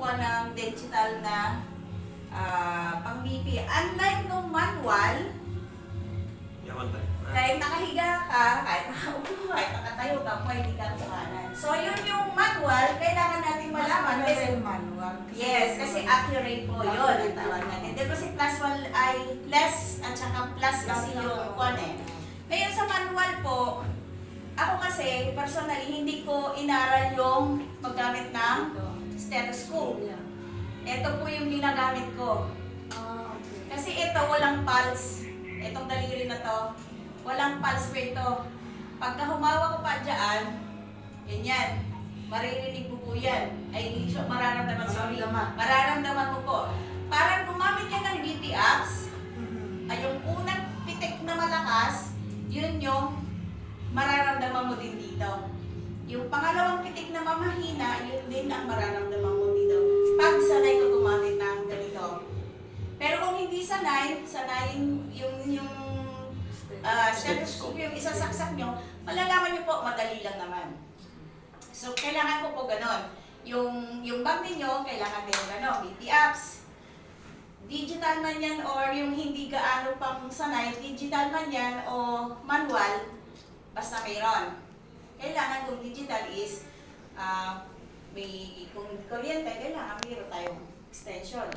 kumukuha ng digital na pang BP. Unlike nung manual, Yaman tayo. kahit nakahiga ka, kahit nakaupo, kahit nakatayo ka, pwede kang kuhanan. So yun yung manual, kailangan natin malaman. Kasi, manual. yes, kasi accurate po yun ang tawag natin. Di kasi plus 1 ay plus at saka plus kasi yung one eh. Ngayon sa manual po, ako kasi personally hindi ko inaral yung maggamit ng stethoscope. Ito po yung ginagamit ko. Kasi ito walang pulse. Itong daliri na to, walang pulse po ito. Pagka humawa ko pa dyan, ganyan, maririnig mo po yan. Ay, mararamdaman, sorry. Mararamdaman mo po. Parang gumamit yan ng BP apps, ay yung unang pitik na malakas, yun yung mararamdaman mo din dito. Yung pangalawang pitik na mamahina, yun din ang mararamdaman mo dito. Pag sanay ka gumamit ng ganito. Pero kung hindi sanay yung stethoscope, yung isasaksak nyo, malalaman nyo po, madali lang naman. So, kailangan ko po ganon. Yung bag ninyo, kailangan din ganon, BP apps. Digital man yan or yung hindi gaano pang sanay, digital man yan o manual, basta mayroon. Kailangan kung digital is, kung kuryente, kailangan mayroon tayong extension.